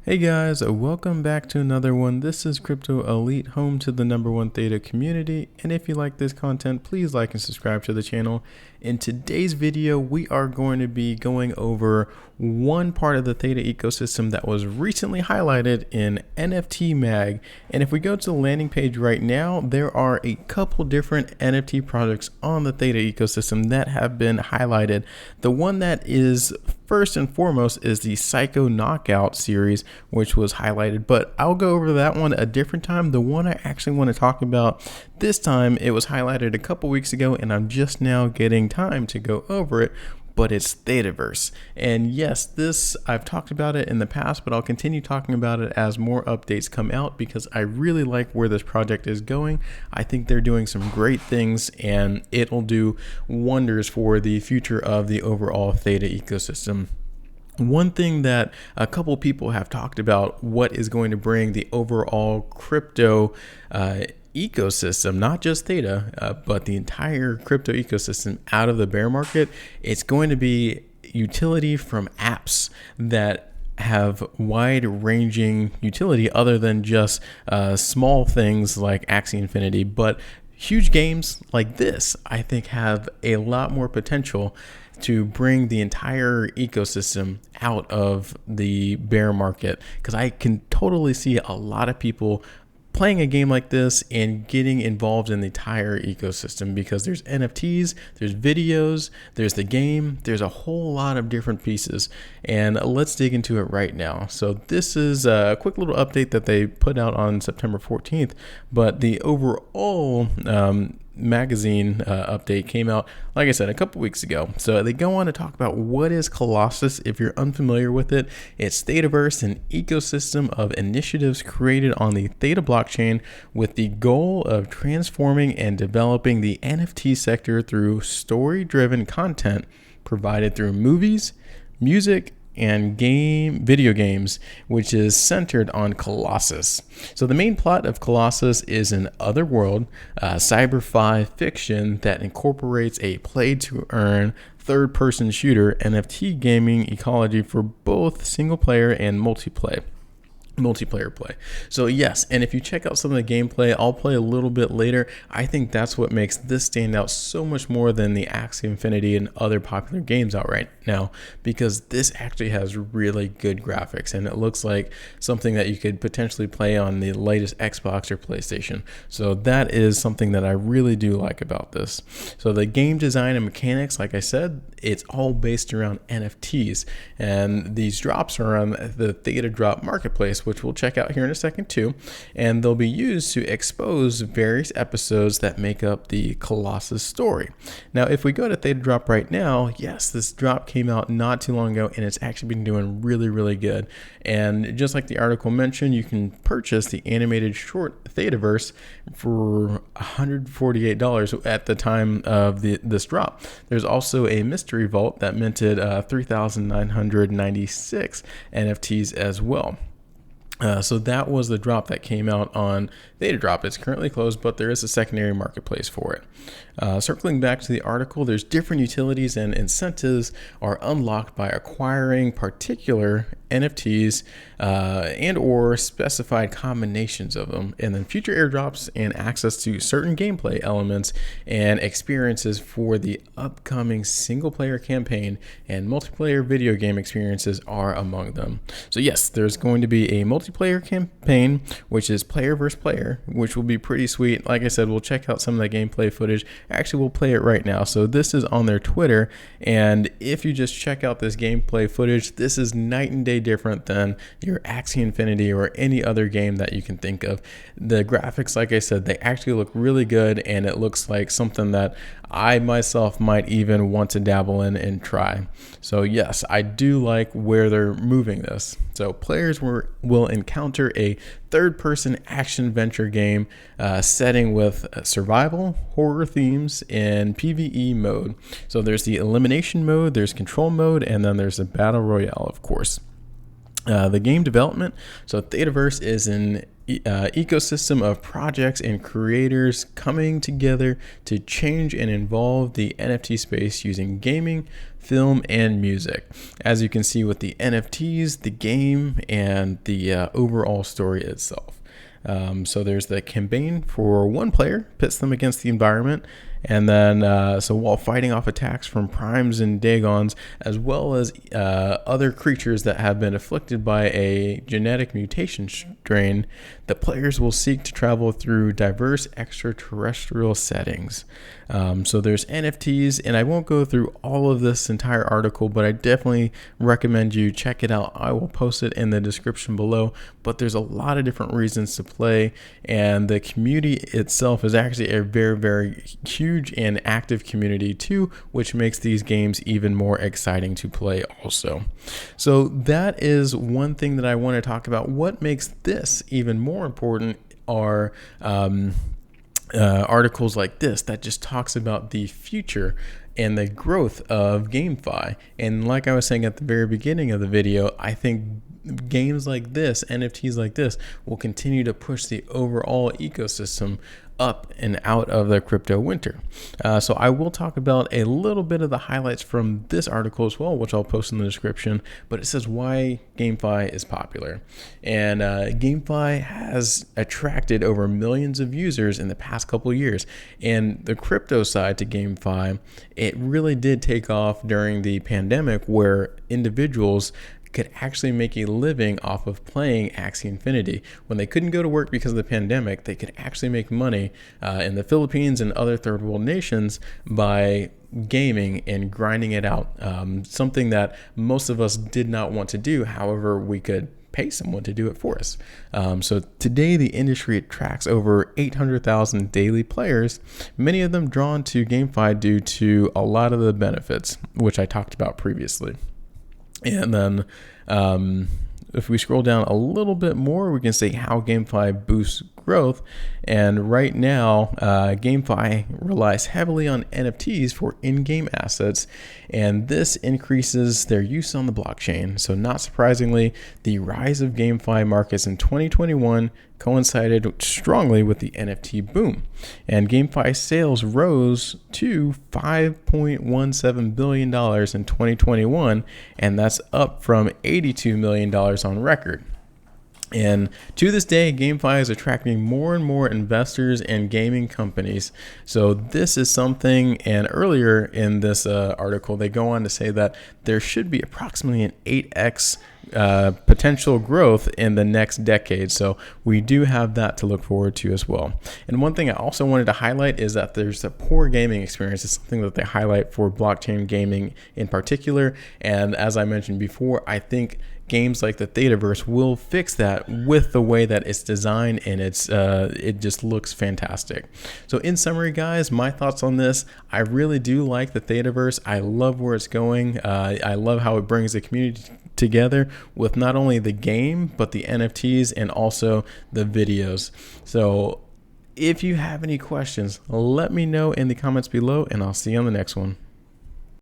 Hey guys, welcome back to another one. This is Crypto Elite, home to the #1 Theta community. And if you like this content, please like and subscribe to the channel. In today's video, we are going to be going over one part of the Theta ecosystem that was recently highlighted in NFT Mag. And if we go to the landing page right now, there are a couple different NFT projects on the Theta ecosystem that have been highlighted. The one that is first and foremost is the Psycho Knockout series, which was highlighted, but I'll go over that one a different time. The one I actually want to talk about this time, it was highlighted a couple weeks ago, and I'm just now getting time to go over it, but it's Thetaverse. And yes, this, I've talked about it in the past, but I'll continue talking about it as more updates come out because I really like where this project is going. I think they're doing some great things and it'll do wonders for the future of the overall Theta ecosystem. One thing that a couple people have talked about, what is going to bring the overall crypto ecosystem, not just Theta, but the entire crypto ecosystem out of the bear market, it's going to be utility from apps that have wide-ranging utility other than just small things like Axie Infinity, but huge games like this, I think, have a lot more potential to bring the entire ecosystem out of the bear market, because I can totally see a lot of people playing a game like this and getting involved in the entire ecosystem because there's NFTs, there's videos, there's the game, there's a whole lot of different pieces. And let's dig into it right now. So this is a quick little update that they put out on September 14th, but the overall magazine update came out, like I said, a couple weeks ago. So they go on to talk about what is Colossus. If you're unfamiliar with it, it's Thetaverse, an ecosystem of initiatives created on the Theta blockchain with the goal of transforming and developing the NFT sector through story-driven content provided through movies, music, and video games, which is centered on Colossus. So the main plot of Colossus is an otherworld sci-fi fiction that incorporates a play-to-earn third-person shooter NFT gaming ecology for both single-player and multiplayer play. So yes, and if you check out some of the gameplay, I'll play a little bit later. I think that's what makes this stand out so much more than the Axie Infinity and other popular games out right now, because this actually has really good graphics and it looks like something that you could potentially play on the latest Xbox or PlayStation. So that is something that I really do like about this. So the game design and mechanics, like I said, it's all based around NFTs, and these drops are on the Theta drop marketplace, which we'll check out here in a second too, and they'll be used to expose various episodes that make up the Colossus story. Now, if we go to Theta drop right now, yes, this drop came out not too long ago, and it's actually been doing really good. And just like the article mentioned, you can purchase the animated short Thetaverse for $148 at the time of this drop. There's also a mystery vault that minted 3,996 NFTs as well. So that was the drop that came out on Theta drop. It's currently closed, but there is a secondary marketplace for it. Circling back to the article, there's different utilities and incentives are unlocked by acquiring particular NFTs and or specified combinations of them, and then future airdrops and access to certain gameplay elements and experiences for the upcoming single player campaign and multiplayer video game experiences are among them. So yes, there's going to be a multiplayer campaign, which is player versus player, which will be pretty sweet. Like I said, we'll check out some of the gameplay footage. Actually, we'll play it right now. So this is on their Twitter, and if you just check out this gameplay footage, this is night and day different than your Axie Infinity or any other game that you can think of. The graphics, like I said, they actually look really good, and it looks like something that I myself might even want to dabble in and try. So yes, I do like where they're moving this. So players will encounter a third-person action-adventure game setting with survival, horror themes, and PvE mode. So there's the elimination mode, there's control mode, and then there's the battle royale, of course. The game development. So Thetaverse is an ecosystem of projects and creators coming together to change and evolve the NFT space using gaming, film, and music. As you can see with the NFTs, the game, and the overall story itself. So there's the campaign for one player, pits them against the environment. And then, so while fighting off attacks from primes and dagons, as well as other creatures that have been afflicted by a genetic mutation strain, the players will seek to travel through diverse extraterrestrial settings. So there's NFTs, and I won't go through all of this entire article, but I definitely recommend you check it out. I will post it in the description below, but there's a lot of different reasons to play, and the community itself is actually a very, very huge and active community too, which makes these games even more exciting to play also. So that is one thing that I want to talk about. What makes this even more important are articles like this that just talks about the future and the growth of GameFi. And like I was saying at the very beginning of the video, I think games like this, NFTs like this, will continue to push the overall ecosystem up and out of the crypto winter. So I will talk about a little bit of the highlights from this article as well, which I'll post in the description, but it says why GameFi is popular. And GameFi has attracted over millions of users in the past couple of years. And the crypto side to GameFi, it really did take off during the pandemic, where individuals could actually make a living off of playing Axie Infinity. When they couldn't go to work because of the pandemic, they could actually make money in the Philippines and other third world nations by gaming and grinding it out. Something that most of us did not want to do. However, we could pay someone to do it for us. So today the industry attracts over 800,000 daily players, many of them drawn to GameFi due to a lot of the benefits, which I talked about previously. And then if we scroll down a little bit more, we can see how GameFi boosts growth. And right now, GameFi relies heavily on NFTs for in-game assets, and this increases their use on the blockchain. So not surprisingly, the rise of GameFi markets in 2021 coincided strongly with the NFT boom. And GameFi sales rose to $5.17 billion in 2021, and that's up from $82 million on record. And to this day, GameFi is attracting more and more investors and gaming companies. So this is something, and earlier in this article, they go on to say that there should be approximately an 8x potential growth in the next decade. So we do have that to look forward to as well. And one thing I also wanted to highlight is that there's a poor gaming experience. It's something that they highlight for blockchain gaming in particular. And as I mentioned before, I think games like the Thetaverse will fix that with the way that it's designed, and it just looks fantastic. So in summary, guys, my thoughts on this: I really do like the Thetaverse. I love where it's going. I love how it brings the community together with not only the game but the NFTs and also the videos. So if you have any questions, let me know in the comments below, and I'll see you on the next one.